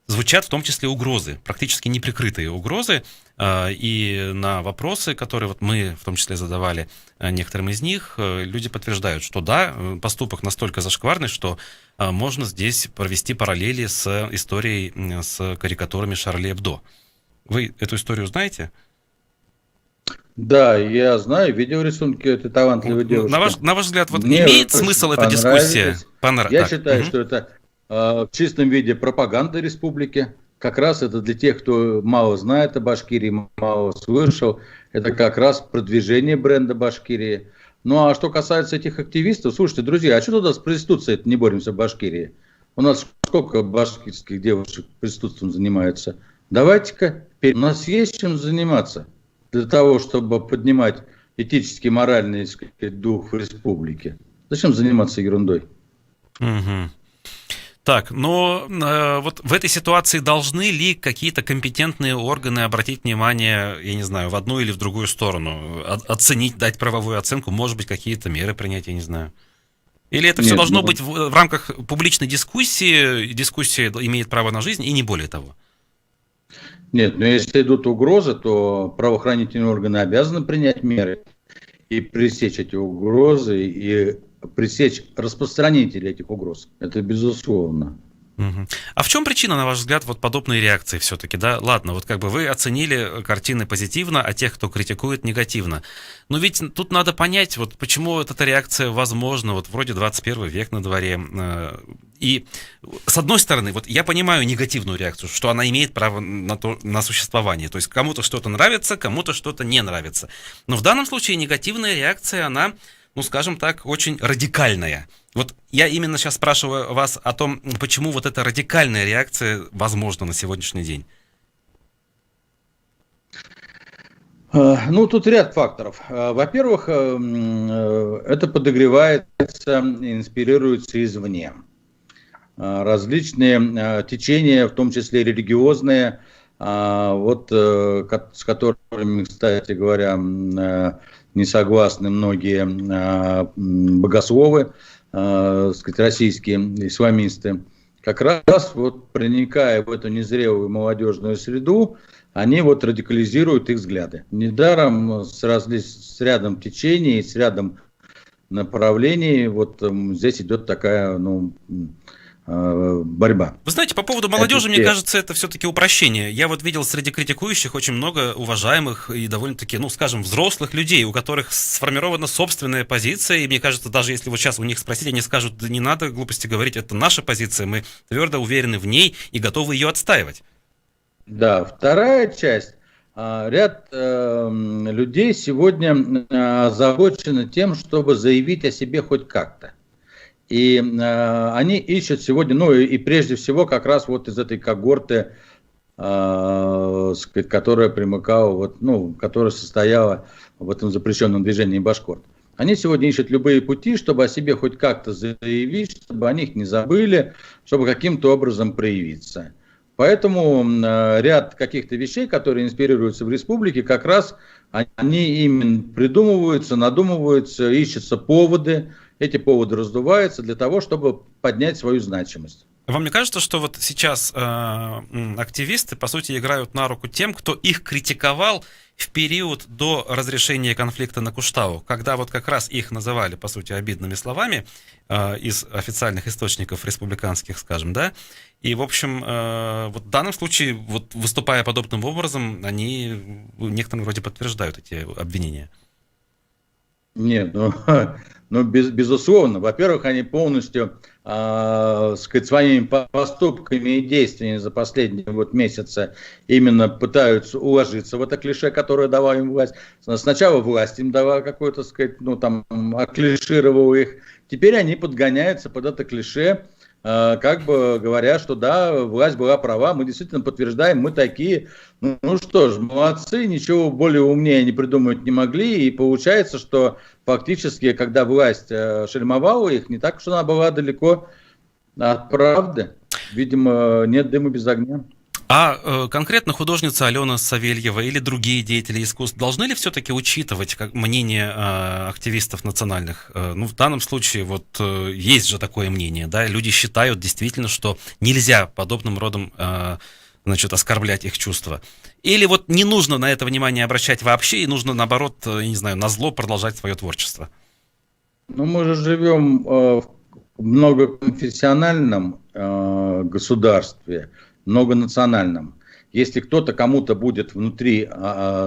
звучат в том числе угрозы, практически неприкрытые угрозы, и на вопросы, которые вот мы в том числе задавали некоторым из них, люди подтверждают, что да, поступок настолько зашкварный, что можно здесь провести параллели с историей с карикатурами Шарли Эбдо. Вы эту историю знаете? Да, я знаю, видел рисунки этой талантливой девушки. На ваш взгляд, вот имеет смысл эта дискуссия? Я считаю, что это в чистом виде пропаганда республики. Как раз это для тех, кто мало знает о Башкирии, мало слышал. Это как раз продвижение бренда Башкирии. Ну а что касается этих активистов, слушайте, друзья, а что тогда с проституцией не боремся в Башкирии? У нас сколько башкирских девушек проституцией занимаются? Давайте-ка, у нас есть чем заниматься. Для того, чтобы поднимать этический, моральный, сказать, дух в республике. Зачем заниматься ерундой? Так, но вот в этой ситуации должны ли какие-то компетентные органы обратить внимание, я не знаю, в одну или в другую сторону, оценить, дать правовую оценку, может быть, какие-то меры принять, я не знаю? Или это все должно быть в рамках публичной дискуссии, дискуссия имеет право на жизнь и не более того? Нет, но если идут угрозы, то правоохранительные органы обязаны принять меры и пресечь эти угрозы, и пресечь распространителей этих угроз. Это безусловно. А в чем причина, на ваш взгляд, вот подобной реакции все-таки? Да, ладно, вот как бы вы оценили картины позитивно, а тех, кто критикует, негативно. Но ведь тут надо понять, вот почему вот эта реакция возможна, вот вроде 21 век на дворе. И с одной стороны, вот я понимаю негативную реакцию, что она имеет право на существование. То есть кому-то что-то нравится, кому-то что-то не нравится. Но в данном случае негативная реакция, она, ну скажем так, очень радикальная. Вот я именно сейчас спрашиваю вас о том, почему вот эта радикальная реакция возможна на сегодняшний день. Ну, тут ряд факторов. Во-первых, это подогревается, инспирируется извне. Различные течения, в том числе религиозные, вот с которыми, кстати говоря, не согласны многие богословы, сказать, российские исламисты, как раз вот проникая в эту незрелую молодежную среду, они вот радикализируют их взгляды. Недаром с рядом течений, с рядом направлений, вот здесь идет такая, борьба. Вы знаете, по поводу молодежи, мне кажется, это все-таки упрощение. Я вот видел среди критикующих очень много уважаемых и довольно-таки, скажем, взрослых людей, у которых сформирована собственная позиция, и мне кажется, даже если вот сейчас у них спросить, они скажут, да не надо глупости говорить, это наша позиция, мы твердо уверены в ней и готовы ее отстаивать. Да, вторая часть, ряд людей сегодня озабочены тем, чтобы заявить о себе хоть как-то. И они ищут сегодня, ну и прежде всего как раз вот из этой когорты, которая примыкала, вот, ну, которая состояла в этом запрещенном движении башкорт. Они сегодня ищут любые пути, чтобы о себе хоть как-то заявить, чтобы о них не забыли, чтобы каким-то образом проявиться. Поэтому ряд каких-то вещей, которые инспирируются в республике, как раз они именно придумываются, надумываются, ищутся поводы. Эти поводы раздуваются для того, чтобы поднять свою значимость. Вам не кажется, что вот сейчас активисты, по сути, играют на руку тем, кто их критиковал в период до разрешения конфликта на Куштау, когда вот как раз их называли, по сути, обидными словами из официальных источников республиканских, скажем, да? И, в общем, вот в данном случае, вот выступая подобным образом, они некоторым вроде подтверждают эти обвинения. Нет, ну безусловно. Во-первых, они полностью, сказать, своими поступками и действиями за последние вот месяцы именно пытаются уложиться в это клише, которое дала им власть. Сначала власть им дала какое-то, сказать, ну там, оклишировала их. Теперь они подгоняются под это клише, как бы говоря, что да, власть была права, мы действительно подтверждаем, мы такие. Ну что ж, молодцы, ничего более умнее не придумать не могли, и получается, что фактически, когда власть шельмовала их, не так уж она была далеко от правды. Видимо, нет дыма без огня. А конкретно художница Алена Савельева или другие деятели искусств должны ли все-таки учитывать мнение активистов национальных? Ну, в данном случае вот есть же такое мнение, да, люди считают действительно, что нельзя подобным родом, значит, оскорблять их чувства. Или вот не нужно на это внимание обращать вообще, и нужно, наоборот, я не знаю, назло продолжать свое творчество? Ну, мы же живем в многоконфессиональном государстве, многонациональном. Если кто-то кому-то будет внутри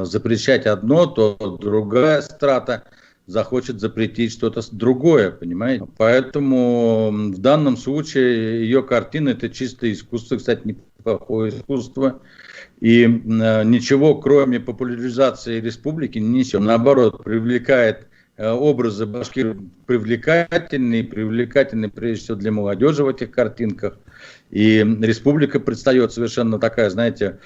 запрещать одно, то другая страта захочет запретить что-то другое, понимаете? Поэтому в данном случае ее картина — это чистое искусство, кстати, неплохое искусство. И ничего, кроме популяризации республики, не несет. Наоборот, привлекает образы башкир привлекательные прежде всего для молодежи в этих картинках. И республика предстает совершенно такая, знаете,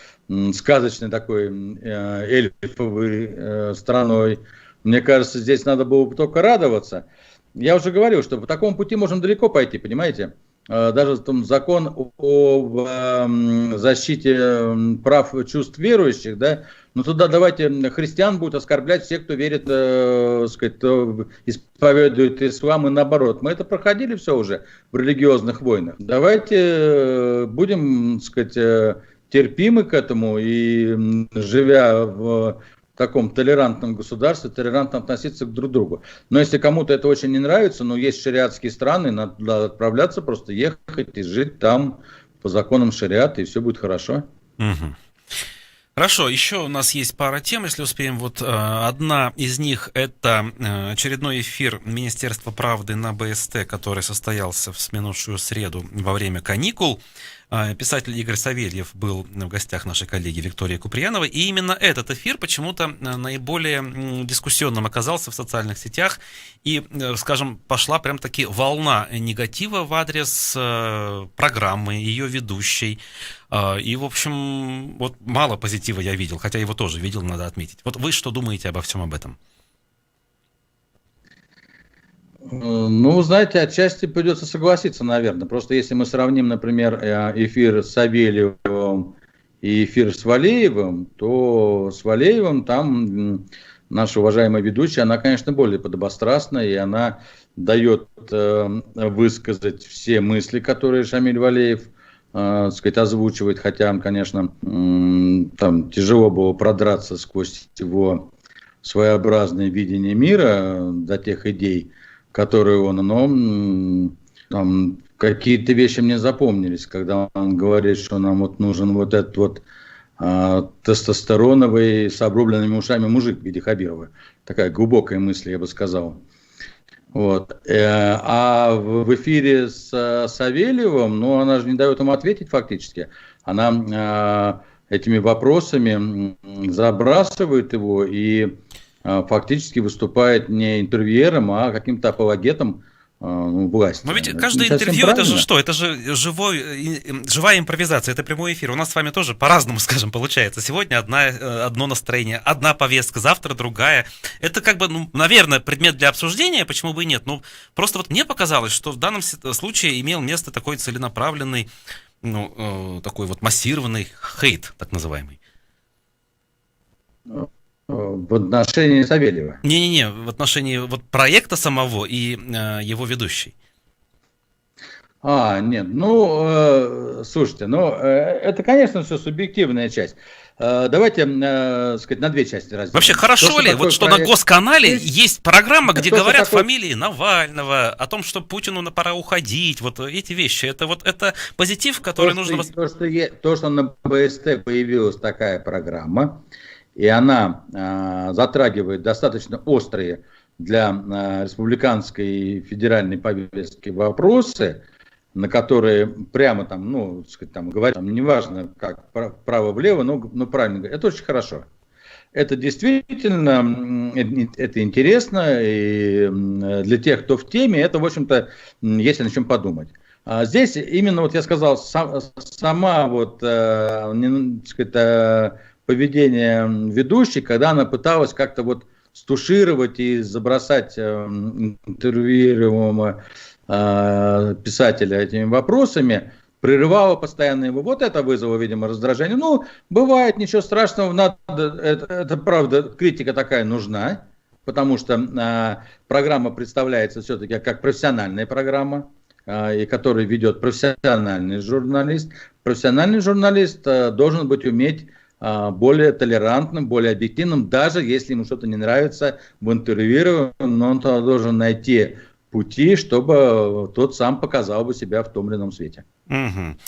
сказочной такой эльфовой страной. Мне кажется, здесь надо было бы только радоваться. Я уже говорил, что по такому пути можем далеко пойти, понимаете? Даже там закон о защите прав чувств верующих, да, но туда давайте христиан будут оскорблять все, кто верит, сказать, кто исповедует ислам и наоборот. Мы это проходили все уже в религиозных войнах. Давайте будем, сказать, терпимы к этому и, живя в таком толерантном государстве, толерантно относиться друг к другу. Но если кому-то это очень не нравится, но есть шариатские страны, надо отправляться, просто ехать и жить там по законам шариата, и все будет хорошо. Угу. Хорошо, еще у нас есть пара тем, если успеем. Вот одна из них — это очередной эфир Министерства правды на БСТ, который состоялся в минувшую среду во время каникул. Писатель Игорь Савельев был в гостях нашей коллеги Виктории Куприяновой, и именно этот эфир почему-то наиболее дискуссионным оказался в социальных сетях, и, скажем, пошла прям-таки волна негатива в адрес программы, ее ведущей, и, в общем, вот мало позитива я видел, хотя его тоже видел, надо отметить. Вот вы что думаете обо всем об этом? Ну, знаете, отчасти придется согласиться, наверное. Просто если мы сравним, например, эфир с Савельевым и эфир с Валеевым, то с Валеевым там наша уважаемая ведущая, она, конечно, более подобострастная, и она дает высказать все мысли, которые Шамиль Валеев, сказать, озвучивает, хотя, конечно, там тяжело было продраться сквозь его своеобразное видение мира до тех идей, которые он, но там какие-то вещи мне запомнились, когда он говорит, что нам вот нужен вот этот вот тестостероновый с обрубленными ушами мужик в виде Хабирова. Такая глубокая мысль, я бы сказал. Вот. А в эфире с Савельевым, ну, она же не дает ему ответить фактически. Она этими вопросами, забрасывает его и фактически выступает не интервьюером, а каким-то апологетом власти. Но ведь каждое интервью это же что? Это же живая импровизация, это прямой эфир. У нас с вами тоже по-разному, скажем, получается. Сегодня одно настроение, одна повестка, завтра другая. Это как бы, наверное, предмет для обсуждения, почему бы и нет. Но просто вот мне показалось, что в данном случае имел место такой целенаправленный, такой вот массированный хейт, так называемый. В отношении Савельева? Не-не-не, в отношении вот проекта самого и его ведущей. Нет, слушайте, это, конечно, все субъективная часть. Давайте, сказать, на две части разделим. Вообще, хорошо ли, вот что проект... на Госканале есть программа, где говорят фамилии Навального, о том, что Путину пора уходить, вот эти вещи, это позитив, который нужно... То, что на БСТ появилась такая программа, и она затрагивает достаточно острые для республиканской и федеральной повестки вопросы, на которые прямо говорят, неважно, как вправо-влево, но правильно говорят. Это очень хорошо. Это действительно, это интересно, и для тех, кто в теме, это, в общем-то, есть о чем подумать. Здесь именно, вот я сказал, сама поведение ведущей, когда она пыталась как-то стушировать и забросать интервьюируемого писателя этими вопросами, прерывала постоянно его. Вот это вызвало, видимо, раздражение. Бывает, ничего страшного, это правда, критика такая нужна, потому что программа представляется все-таки как профессиональная программа, и которую ведет профессиональный журналист. Профессиональный журналист должен уметь более толерантным, более объективным, даже если ему что-то не нравится в интервью, но он должен найти пути, чтобы тот сам показал бы себя в том или ином свете. Угу.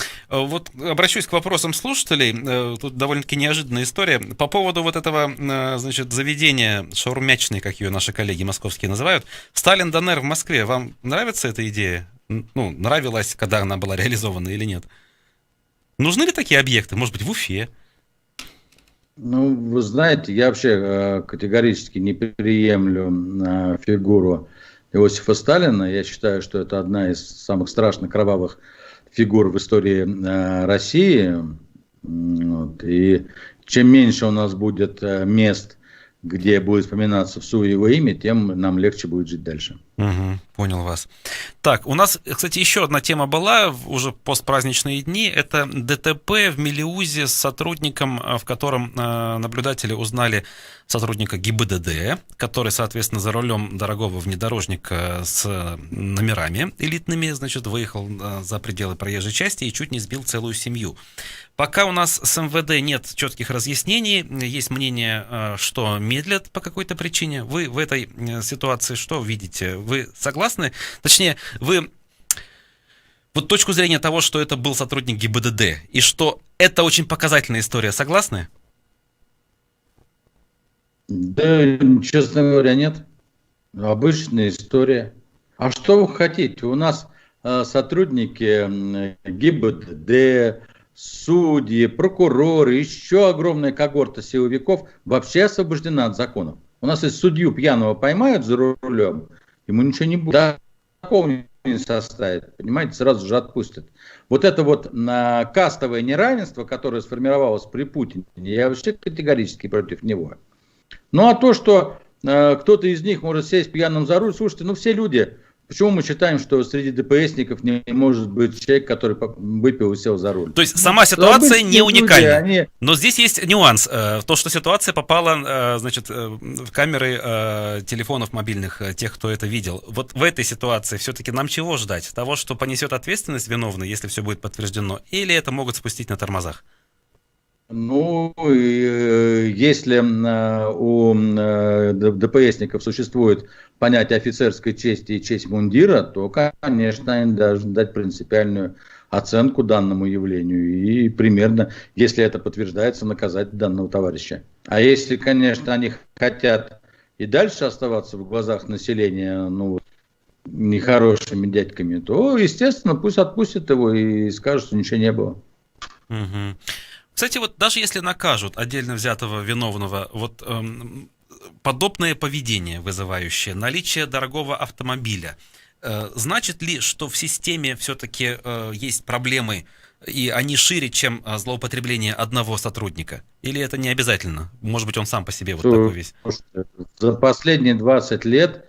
Вот обращусь к вопросам слушателей. Тут довольно-таки неожиданная история. По поводу вот этого, заведения шаурмячной, как ее наши коллеги московские называют, Сталин Донер в Москве. Вам нравится эта идея? Нравилась, когда она была реализована или нет? Нужны ли такие объекты? Может быть, в Уфе? Вы знаете, я вообще категорически не приемлю фигуру Иосифа Сталина. Я считаю, что это одна из самых страшных кровавых фигур в истории России. И чем меньше у нас будет мест, где будет вспоминаться в суе его имя, тем нам легче будет жить дальше. Угу, понял вас. Так, у нас, кстати, еще одна тема была уже постпраздничные дни. Это ДТП в Мелеузе с сотрудником, в котором наблюдатели узнали сотрудника ГИБДД, который, соответственно, за рулем дорогого внедорожника с номерами элитными, выехал за пределы проезжей части и чуть не сбил целую семью. Пока у нас с МВД нет четких разъяснений, есть мнение, что медлят по какой-то причине. Вы в этой ситуации что видите? Вы согласны? Точнее, вы точку зрения того, что это был сотрудник ГИБДД, и что это очень показательная история, согласны? Да, честно говоря, нет. Обычная история. А что вы хотите? У нас сотрудники ГИБДД, судьи, прокуроры, еще огромная когорта силовиков вообще освобождена от законов. У нас если судью пьяного поймают за рулем, ему ничего не будет. Да, такого не составит, понимаете, сразу же отпустят. Вот это кастовое неравенство, которое сформировалось при Путине, я вообще категорически против него. А то, что кто-то из них может сесть пьяным за руль, слушайте, все люди, почему мы считаем, что среди ДПСников не может быть человек, который выпил и сел за руль? То есть сама ситуация не уникальна. Но здесь есть нюанс. То, что ситуация попала, в камеры телефонов мобильных тех, кто это видел. Вот в этой ситуации все-таки нам чего ждать? Того, что понесет ответственность виновный, если все будет подтверждено? Или это могут спустить на тормозах? Если у ДПСников существует понятие офицерской чести и честь мундира, то, конечно, они должны дать принципиальную оценку данному явлению и примерно, если это подтверждается, наказать данного товарища. А если, конечно, они хотят и дальше оставаться в глазах населения, нехорошими дядьками, то, естественно, пусть отпустят его и скажут, что ничего не было. Угу. Кстати, вот даже если накажут отдельно взятого виновного, вот подобное поведение вызывающее, наличие дорогого автомобиля, значит ли, что в системе все-таки есть проблемы, и они шире, чем злоупотребление одного сотрудника? Или это не обязательно? Может быть, он сам по себе вот такой весь? За последние 20 лет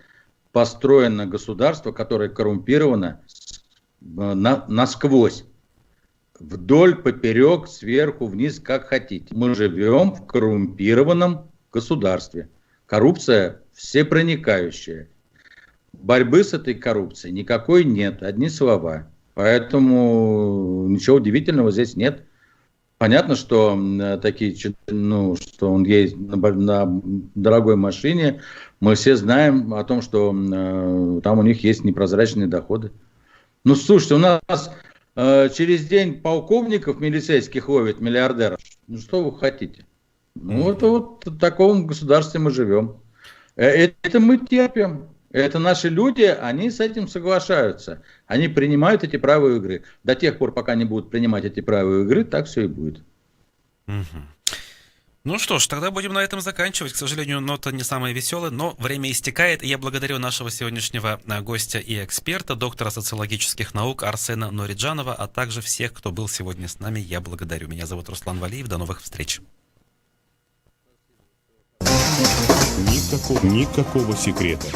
построено государство, которое коррумпировано насквозь. Вдоль, поперек, сверху, вниз, как хотите. Мы живем в коррумпированном государстве. Коррупция всепроникающая. Борьбы с этой коррупцией никакой нет, одни слова. Поэтому ничего удивительного здесь нет. Понятно, что что он ездит на дорогой машине. Мы все знаем о том, что там у них есть непрозрачные доходы. Ну, слушайте, у нас через день полковников милицейских ловят миллиардеров. Ну, что вы хотите? Ну, это вот в таком государстве мы живем. Это мы терпим. Это наши люди, они с этим соглашаются. Они принимают эти правила игры. До тех пор, пока не будут принимать эти правила игры, так все и будет. Ну что ж, тогда будем на этом заканчивать. К сожалению, нота не самая веселая, но время истекает. Я благодарю нашего сегодняшнего гостя и эксперта, доктора социологических наук Арсена Нориджанова, а также всех, кто был сегодня с нами. Я благодарю. Меня зовут Руслан Валиев. До новых встреч. Никакого секрета.